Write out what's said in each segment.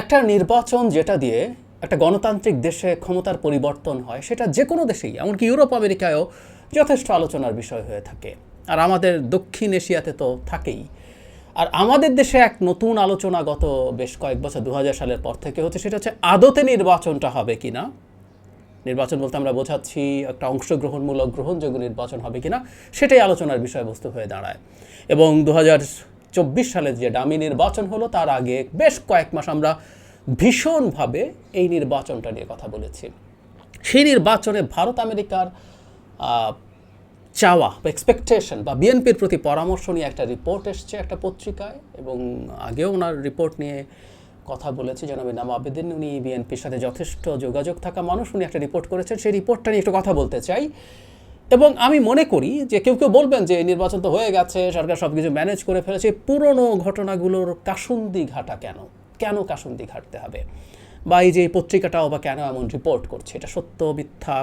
একটা নির্বাচন যেটা দিয়ে একটা গণতান্ত্রিক দেশে ক্ষমতার পরিবর্তন হয়, সেটা যে কোনো দেশেই, এমনকি ইউরোপ আমেরিকায়ও যথেষ্ট আলোচনার বিষয় হয়ে থাকে। আর আমাদের দক্ষিণ এশিয়াতে তো থাকেই। আর আমাদের দেশে এক নতুন আলোচনা গত বেশ কয়েক বছর 2000 সালের পর থেকে হচ্ছে, সেটা হচ্ছে আদতে নির্বাচনটা হবে কিনা। নির্বাচন বলতে আমরা বোঝাচ্ছি একটা অংশগ্রহণমূলক গ্রহণযোগ্য নির্বাচন হবে কিনা, সেটাই আলোচনার বিষয়বস্তু হয়ে দাঁড়ায়। এবং 2024 সালে যে ডামি নির্বাচন হলো, তার আগে বেশ কয়েক মাস আমরা ভীষণভাবে এই নির্বাচনটা নিয়ে কথা বলেছি। সেই নির্বাচনে ভারত আমেরিকার চাওয়া বা এক্সপেকটেশন বা বিএনপির প্রতি পরামর্শ নিয়ে একটা রিপোর্ট এসছে একটা পত্রিকায়, এবং আগেও ওনার রিপোর্ট নিয়ে কথা বলেছি। জনাব ইনাম আবেদিন, উনি বিএনপির সাথে যথেষ্ট যোগাযোগ থাকা মানুষ, উনি একটা রিপোর্ট করেছেন। সেই রিপোর্টটা নিয়ে একটু কথা বলতে চাই। এবং আমি মনে করি যে কেউ কেউ বলবেন যে নির্বাচন তো হয়ে গেছে, সরকার সব কিছু ম্যানেজ করে ফেলেছে, পুরনো ঘটনাগুলোর কাসুন্দি ঘাটা কেন কাসুন্দি ঘাটতে হবে, বা এই যে এই পত্রিকাটাও বা কেন এমন রিপোর্ট করছে, এটা সত্য মিথ্যা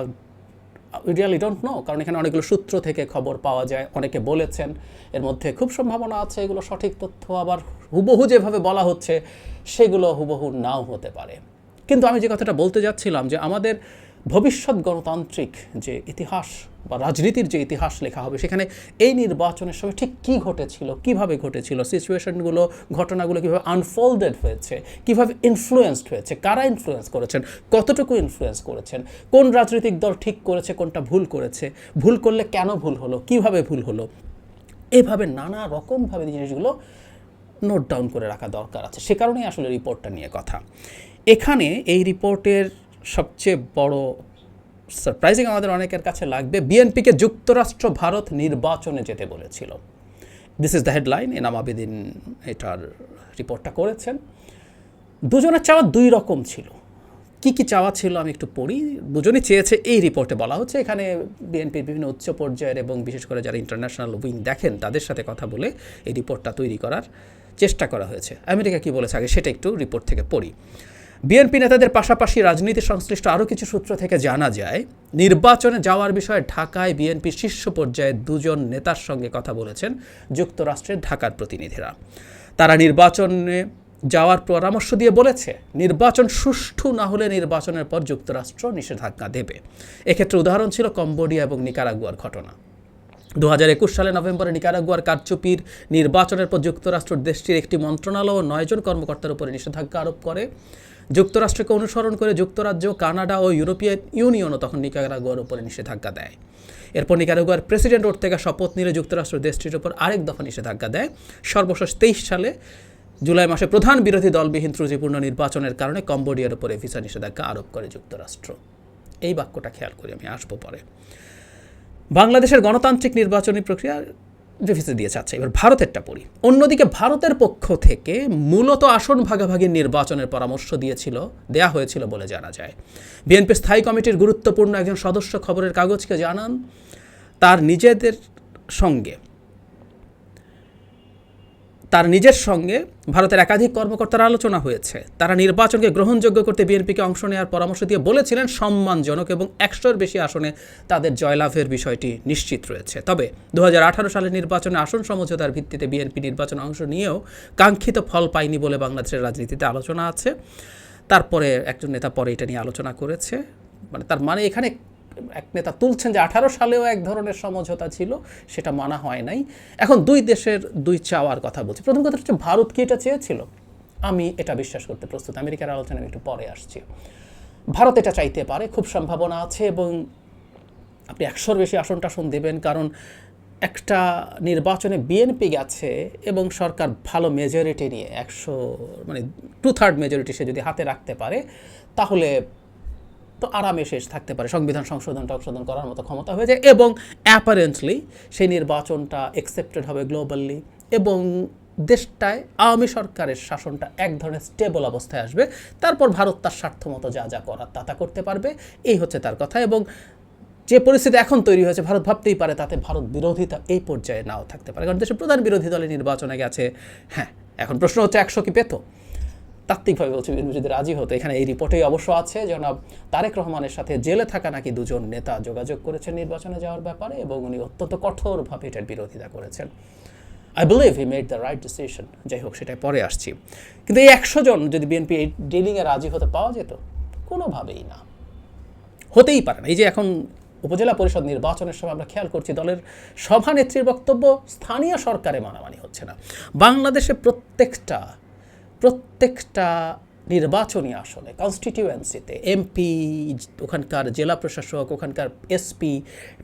রিয়ালি ডোন্ট নো। কারণ এখানে অনেকগুলো সূত্র থেকে খবর পাওয়া যায়, অনেকে বলেছেন, এর মধ্যে খুব সম্ভাবনা আছে এগুলো সঠিক তথ্য, আবার হুবহু যেভাবে বলা হচ্ছে সেগুলো হুবহু নাও হতে পারে। কিন্তু আমি যে কথাটা বলতে যাচ্ছিলাম, যে আমাদের ভবিষ্যৎ গণতান্ত্রিক যে ইতিহাস বা রাজনীতির যে ইতিহাস লেখা হবে, সেখানে এই নির্বাচনের সময় ঠিক কী ঘটেছিল, কিভাবে ঘটেছিল, সিচুয়েশনগুলো, ঘটনাগুলো কীভাবে আনফোল্ডেড হয়েছে, কীভাবে ইনফ্লুয়েন্সড হয়েছে, কারা ইনফ্লুয়েন্স করেছেন, কতটুকু ইনফ্লুয়েন্স করেছেন, কোন রাজনৈতিক দল ঠিক করেছে, কোনটা ভুল করেছে, ভুল করলে কেন ভুল হলো, কিভাবে ভুল হলো, এইভাবে নানা রকমভাবে জিনিসগুলো নোট ডাউন করে রাখা দরকার আছে। সে কারণেই আসলে রিপোর্টটা নিয়ে কথা। এখানে এই রিপোর্টের সবচেয়ে বড় সারপ্রাইজিং আমাদের অনেকের কাছে লাগবে, বিএনপিকে যুক্তরাষ্ট্র ভারত নির্বাচনে যেতে বলেছিল। This is the headline. Inam Abedin এটার রিপোর্টটা করেছেন। দুজনের চাওয়া দুই রকম ছিল। কি কি চাওয়া ছিল আমি একটু পড়ি। দুজনই চেয়েছে, এই রিপোর্টে বলা হচ্ছে, এখানে বিএনপির বিভিন্ন উচ্চ পর্যায়ের এবং বিশেষ করে যারা ইন্টারন্যাশনাল উইং দেখেন তাদের সাথে কথা বলে এই রিপোর্টটা তৈরি করার চেষ্টা করা হয়েছে। আমেরিকা কি বলেছে আগে সেটা একটু রিপোর্ট থেকে পড়ি। বিএনপি নেতাদের পাশাপাশি রাজনীতি সংশ্লিষ্ট আরও কিছু সূত্র থেকে জানা যায়, নির্বাচনে যাওয়ার বিষয়ে ঢাকায় বিএনপির শীর্ষ পর্যায়ে দুজন নেতার সঙ্গে কথা বলেছেন যুক্তরাষ্ট্রের ঢাকার প্রতিনিধিরা। তারা নির্বাচনে যাওয়ার পরামর্শ দিয়ে বলেছে, নির্বাচন সুষ্ঠু না হলে নির্বাচনের পর যুক্তরাষ্ট্র নিষেধাজ্ঞা দেবে। এক্ষেত্রে উদাহরণ ছিল কম্বোডিয়া এবং নিকারাগুয়ার ঘটনা। 2021 সালে নভেম্বরে নিকারাগুয়ার কারচুপির নির্বাচনের পর যুক্তরাষ্ট্র দেশটির একটি মন্ত্রণালয় ও 9 জন কর্মকর্তার উপরে নিষেধাজ্ঞা আরোপ করে। যুক্তরাষ্ট্রকে অনুসরণ করে যুক্তরাজ্য, কানাডা ও ইউরোপিয়ান ইউনিয়নও তখন নিকারাগুয়ার উপরে নিষেধাজ্ঞা দেয়। এরপর নিকারাগুয়ার প্রেসিডেন্ট ওর্তেগা শপথ নিলে যুক্তরাষ্ট্র দেশটির উপর আরেক দফা নিষেধাজ্ঞা দেয়। সর্বশেষ 23 সালে জুলাই মাসে প্রধান বিরোধী দলবিহীন ত্রুটিপূর্ণ নির্বাচনের কারণে কম্বোডিয়ার উপরে ভিসা নিষেধাজ্ঞা আরোপ করে যুক্তরাষ্ট্র। এই বাক্যটা খেয়াল করি, আমি আসবো পরে। বাংলাদেশের গণতান্ত্রিক নির্বাচনী প্রক্রিয়া রিভিউ দিয়ে চাচ্ছে। এবার ভারতেরটা পড়ি। অন্যদিকে ভারতের পক্ষ থেকে মূলত আসন ভাগাভাগির নির্বাচনের পরামর্শ দেয়া হয়েছিল বলে জানা যায়। বিএনপি স্থায়ী কমিটির গুরুত্বপূর্ণ একজন সদস্য খবরের কাগজকে জানান, তার নিজের সঙ্গে ভারতের একাধিক কর্মকর্তার আলোচনা হয়েছে। তারা নির্বাচনকে গ্রহণযোগ্য করতে বিএনপিকে অংশ নেওয়ার পরামর্শ দিয়ে বলেছিলেন, সম্মানজনক এবং 100-এর বেশি আসনে তাদের জয়লাভের বিষয়টি নিশ্চিত রয়েছে। তবে 2018 সালের নির্বাচনে আসন সমঝোতার ভিত্তিতে বিএনপি নির্বাচনে অংশ নিয়েও কাঙ্ক্ষিত ফল পায়নি বলে বাংলাদেশের রাজনীতিতে আলোচনা আছে। তারপরে একজন নেতা পরে এটা নিয়ে আলোচনা করেছে। তার মানে এখানে এক নেতা তুলছেন যে 18 সালেও এক ধরনের সমঝোতা ছিল, সেটা মানা হয় নাই। এখন দুই দেশের দুই চাওয়ার কথা বলছি। প্রথম কথা হচ্ছে, ভারত কি এটা চেয়েছিল? আমি এটা বিশ্বাস করতে প্রস্তুত। আমেরিকার আলোচনা আমি একটু পরে আসছি। ভারত এটা চাইতে পারে, খুব সম্ভাবনা আছে, এবং আপনি 100-এর বেশি আসন দেবেন, কারণ একটা নির্বাচনে বিএনপি গেছে এবং সরকার ভালো মেজরিটি নিয়ে 2/3 মেজরিটি সে যদি হাতে রাখতে পারে, তাহলে তো আরামে শেষ থাকতে পারে, সংবিধান সংশোধন করার মতো ক্ষমতা হয়ে যায়, এবং অ্যাপারেন্টলি সেই নির্বাচনটা অ্যাকসেপ্টেড হবে গ্লোবালি, এবং দেশটায় আওয়ামী সরকারের শাসনটা এক ধরনের স্টেবল অবস্থায় আসবে। তারপর ভারত তার স্বার্থ মতো যা করার তা করতে পারবে। এই হচ্ছে তার কথা। এবং যে পরিস্থিতি এখন তৈরি হয়েছে, ভারত ভাবতেই পারে তাতে ভারত বিরোধিতা এই পর্যায়ে নাও থাকতে পারে, কারণ দেশের প্রধান বিরোধী দলের নির্বাচনে গেছে। হ্যাঁ, এখন প্রশ্ন হচ্ছে 100 কি পেত? তাত্ত্বিকভাবে বলছি, যদি রাজি হতো। এখানে এই রিপোর্টেই অবশ্য আছে, জনাব তারেক রহমানের সাথে জেলে থাকা নাকি দুজন নেতা যোগাযোগ করেছেন নির্বাচনে যাওয়ার ব্যাপারে, এবং উনি অত্যন্ত কঠোরভাবে এটার বিরোধিতা করেছেন। I believe he made the right decision. যাই হোক, সেটাই পরে আসছি। কিন্তু এই 100 জন যদি বিএনপি এই ডিলিংয়ে রাজি হতে পাওয়া যেত, কোনোভাবেই না, হতেই পারে না। এই যে এখন উপজেলা পরিষদ নির্বাচনের সময় আমরা খেয়াল করছি দলের সভানেত্রীর বক্তব্য স্থানীয় সরকারে মানামানি হচ্ছে না। বাংলাদেশে প্রত্যেকটা নির্বাচনী আসনে, কনস্টিটিউয়েন্সিতে এমপি, ওখানকার জেলা প্রশাসক, ওখানকার এসপি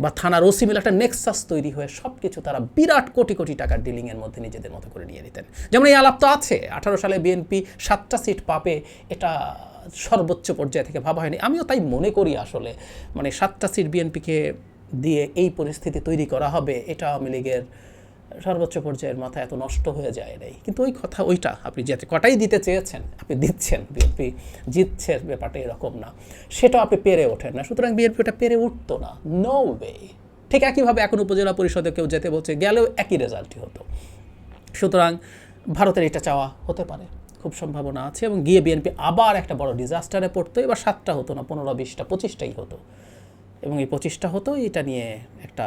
বা থানার ওসি মিলে একটা নেক্সাস তৈরি হয়ে সব কিছু তারা বিরাট কোটি কোটি টাকার ডিলিংয়ের মধ্যে নিজেদের মতো করে নিয়ে নিতেন। যেমন এই আলাপ তো আছে, 18 সালে বিএনপি 7টা সিট পাবে, এটা সর্বোচ্চ পর্যায় থেকে ভাবা হয়নি। আমিও তাই মনে করি আসলে, মানে 7টা সিট বিএনপিকে দিয়ে এই পরিস্থিতি তৈরি করা হবে, এটা আওয়ামী লীগের সর্বোচ্চ পর্যায়ের মাথায় এত নষ্ট হয়ে যায় নাই। কিন্তু ওইটা আপনি যে কটাই দিতে চেয়েছেন আপনি দিচ্ছেন, বিএনপি জিতছে, ব্যাপারটা এরকম না, সেটাও আপনি পেরে ওঠেন না। সুতরাং বিএনপি ওটা পেরে উঠতো না, নো ওয়ে। ঠিক একইভাবে এখন উপজেলা পরিষদে কেউ যেতে বলছে, গেলেও একই রেজাল্টই হতো। সুতরাং ভারতের এটা চাওয়া হতে পারে, খুব সম্ভাবনা আছে, এবং গিয়ে বিএনপি আবার একটা বড় ডিজাস্টারে পড়তো। এবার 7টা হতো না, 15, 20টা, 25টাই হতো, এবং এই 25টা হতো, এটা নিয়ে একটা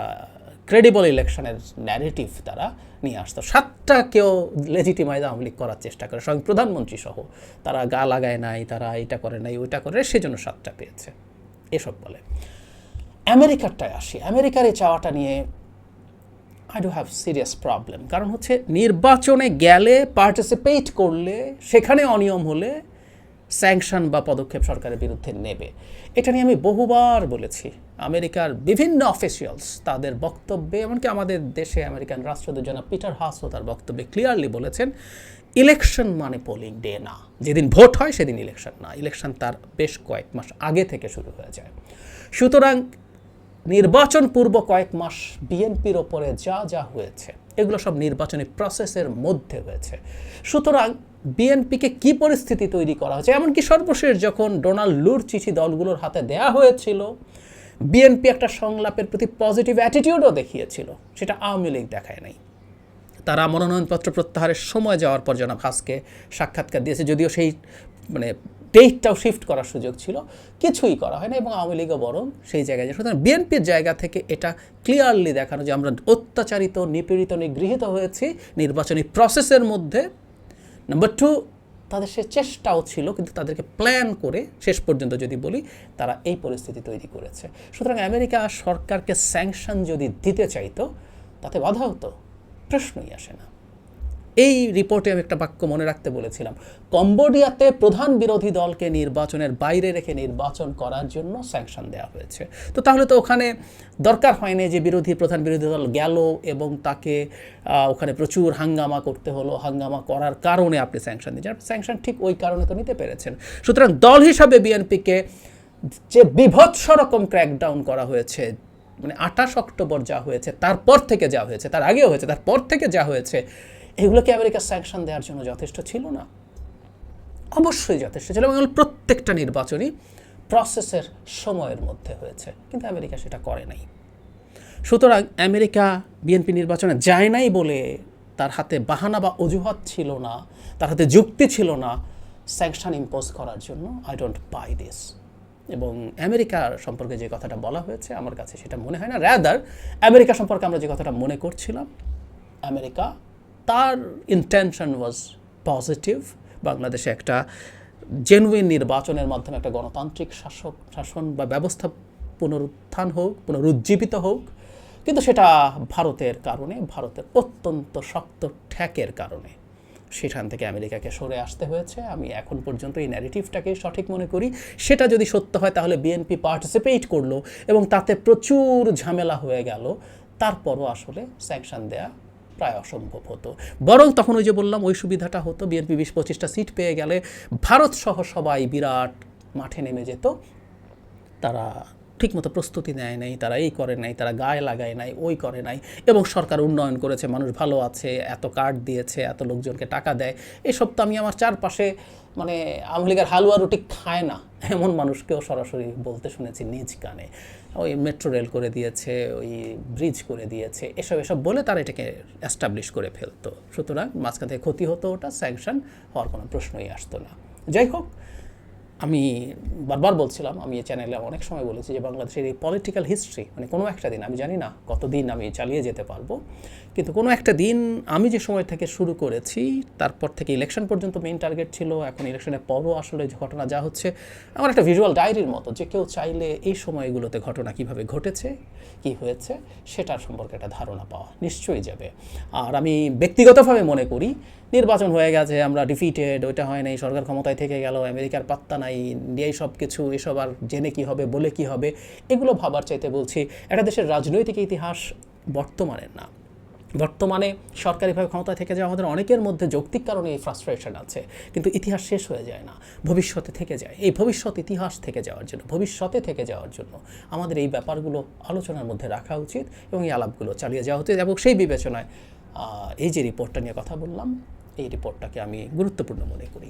ক্রেডিবল ইলেকশনের ন্যারেটিভ তারা নিয়ে আসতো। 7টাকেও লেজিটিমাইজ আওয়ামী লীগ করার চেষ্টা করে, স্বয়ং প্রধানমন্ত্রী সহ। তারা গা লাগায় নাই, তারা এটা করে নাই, ওইটা করে, সেজন্য 7টা পেয়েছে, এসব বলে। আমেরিকারটায় আসি। আমেরিকার এই চাওয়াটা নিয়ে I do have serious problem. কারণ হচ্ছে নির্বাচনে গেলে, পার্টিসিপেট করলে, সেখানে অনিয়ম হলে স্যাংশন বা পদক্ষেপ সরকারের বিরুদ্ধে নেবে। এটা নিয়ে আমি বহুবার বলেছি। আমেরিকার বিভিন্ন অফিসিয়ালস তাদের বক্তব্যে, এমনকি আমাদের দেশে আমেরিকান রাষ্ট্রদূত জনাব পিটার হাসও তার বক্তব্যে ক্লিয়ারলি বলেছেন, ইলেকশন মানে পোলিং ডে না, যেদিন ভোট হয় সেদিন ইলেকশন না, ইলেকশন তার বেশ কয়েক মাস আগে থেকে শুরু হয়ে যায়। সুতরাং নির্বাচন পূর্ব কয়েক মাস বিএনপির ওপরে যা হয়েছে, এগুলো সব নির্বাচনী প্রসেসের মধ্যে হয়েছে। সুতরাং বিএনপিকে কি পরিস্থিতি তৈরি করা হয়েছে, এমনকি সর্বশেষ যখন ডোনাল্ড লুর চিঠি দলগুলোর হাতে দেয়া হয়েছিল, বিএনপি একটা সংলাপের প্রতি পজিটিভ অ্যাটিটিউডও দেখিয়েছিল, সেটা আওয়ামী লীগ দেখায় নাই। তারা মনোনয়নপত্র প্রত্যাহারের সময় যাওয়ার পর জনাব হাসকে সাক্ষাৎকার দিয়েছে, যদিও সেই মানে ডেটটাও শিফট করার সুযোগ ছিল, কিছুই করা হয় না, এবং আওয়ামী লীগও বরং সেই জায়গায় যায়। সুতরাং বিএনপির জায়গা থেকে এটা ক্লিয়ারলি দেখানো যে আমরা অত্যাচারিত, নিপীড়িত, নিগৃহীত হয়েছি নির্বাচনী প্রসেসের মধ্যে। নাম্বার 2, তাদের সে চেষ্টাও ছিল, কিন্তু তাদেরকে প্ল্যান করে শেষ পর্যন্ত যদি বলি, তারা এই পরিস্থিতি তৈরি করেছে। সুতরাং আমেরিকা সরকারকে স্যাংশন যদি দিতে চাইতো, তাতে বাধা হতো, প্রশ্নই আসে না। এই রিপোর্টে আমি একটা বাক্য মনে রাখতে বলেছিলাম, কম্বোডিয়াতে প্রধান বিরোধী দলকে নির্বাচনের বাইরে রেখে নির্বাচন করার জন্য স্যাংশন দেওয়া হয়েছে। তো তাহলে তো ওখানে দরকার হয়নি যে প্রধান বিরোধী দল গেল এবং তাকে ওখানে প্রচুর হাঙ্গামা করতে হলো, হাঙ্গামা করার কারণে আপনি স্যাংশন দিয়েছেন। স্যাংশন ঠিক ওই কারণে তো নিতে পেরেছেন। সুতরাং দল হিসাবে বিএনপিকে যে বিভৎস রকম ক্র্যাকডাউন করা হয়েছে, মানে 28 অক্টোবর যা হয়েছে, তারপর থেকে যা হয়েছে, তার আগেও হয়েছে, তারপর থেকে যা হয়েছে, এগুলোকে আমেরিকা স্যাংশন দেওয়ার জন্য যথেষ্ট ছিল না? অবশ্যই যথেষ্ট ছিল, এবং প্রত্যেকটা নির্বাচনী প্রসেসের সময়ের মধ্যে হয়েছে, কিন্তু আমেরিকা সেটা করে নাই। সুতরাং আমেরিকা বিএনপি নির্বাচনে যায় নাই বলে তার হাতে বাহানা বা অজুহাত ছিল না, তার হাতে যুক্তি ছিল না স্যাংশন ইম্পোজ করার জন্য। I don't by this. এবং আমেরিকার সম্পর্কে যে কথাটা বলা হয়েছে, আমার কাছে সেটা মনে হয় না। রাদার আমেরিকা সম্পর্কে আমরা যে কথাটা মনে করছিলাম, আমেরিকা তার ইন্টেনশন ওয়াজ পজিটিভ। বাংলাদেশে একটা জেনুইন নির্বাচনের মাধ্যমে একটা গণতান্ত্রিক শাসন বা ব্যবস্থা পুনরুজ্জীবিত হোক, কিন্তু সেটা ভারতের কারণে, ভারতের অত্যন্ত শক্ত ঠ্যাকের কারণে সেখান থেকে আমেরিকাকে সরে আসতে হয়েছে। আমি এখন পর্যন্ত এই ন্যারেটিভটাকেই সঠিক মনে করি। সেটা যদি সত্য হয়, তাহলে বিএনপি পার্টিসিপেট করলো এবং তাতে প্রচুর ঝামেলা হয়ে গেল, তারপরও আসলে স্যাংশন দেয়া প্রায় অসম্ভব হতো। বরং তখন ওই যে বললাম, ওই সুবিধাটা হতো, বিএনপি 20-25টা সিট পেয়ে গেলে ভারত সহ সবাই বিরাট মাঠে নেমে যেত। তারা ঠিকমতো প্রস্তুতি নেয় নাই, তারা এই করে নাই, তারা গায়ে লাগায় নাই, ওই করে নাই, এবং সরকার উন্নয়ন করেছে, মানুষ ভালো আছে, এত কার্ড দিয়েছে, এত লোকজনকে টাকা দেয়। এসব তো আমি আমার চারপাশে, মানে আওয়ামী লীগের হালুয়া রুটি খায় না এমন মানুষকেও সরাসরি বলতে শুনেছি নিজ কানে। ওই মেট্রো রেল করে দিয়েছে, ওই ব্রিজ করে দিয়েছে, এসব বলে তারা এটাকে এস্টাবলিশ করে ফেলতো। সুতরাং মাঝখান থেকে ক্ষতি হতো, ওটা স্যাংশন হওয়ার কোনো প্রশ্নই আসতো না। যাই হোক, আমি বারবার বলছিলাম, আমি এই চ্যানেলে অনেক সময় বলেছি যে বাংলাদেশের এই পলিটিক্যাল হিস্ট্রি, মানে কোনো একটা দিন, আমি জানি না কতদিন আমি চালিয়ে যেতে পারবো, কিন্তু কোনো একটা দিন আমি যে সময় থেকে শুরু করেছি তারপর থেকে ইলেকশন পর্যন্ত মেইন টার্গেট ছিল, এখন ইলেকশনের পরও আসলে যে ঘটনা যা হচ্ছে আমার একটা ভিজুয়াল ডায়েরির মতো, যে কেউ চাইলে এই সময়গুলোতে ঘটনা কীভাবে ঘটেছে, কি হয়েছে সেটার সম্পর্কে একটা ধারণা পাওয়া নিশ্চয়ই যাবে। আর আমি ব্যক্তিগতভাবে মনে করি নির্বাচন হয়ে গেছে, আমরা ডিফিটেড, ওইটা হয় নাই, সরকার ক্ষমতায় থেকে গেল, আমেরিকার পাত্তা নাই, ইন্ডিয়ায় সব কিছু, এসব আর জেনে কী হবে, বলে কী হবে, এগুলো ভাবার চাইতে বলছি একটা দেশের রাজনৈতিক ইতিহাস বর্তমানের না। বর্তমানে সরকারিভাবে ক্ষমতায় থেকে যাওয়া আমাদের অনেকের মধ্যে যৌক্তিক কারণে এই ফ্রাস্ট্রেশন আছে, কিন্তু ইতিহাস শেষ হয়ে যায় না, ভবিষ্যতে থেকে যায়। এই ভবিষ্যৎ ইতিহাস থেকে যাওয়ার জন্য, ভবিষ্যতে থেকে যাওয়ার জন্য আমাদের এই ব্যাপারগুলো আলোচনার মধ্যে রাখা উচিত এবং এই আলাপগুলো চালিয়ে যাওয়া উচিত। এবং সেই বিবেচনায় এই যে রিপোর্টটা নিয়ে কথা বললাম, এই রিপোর্টটাকে আমি গুরুত্বপূর্ণ মনে করি।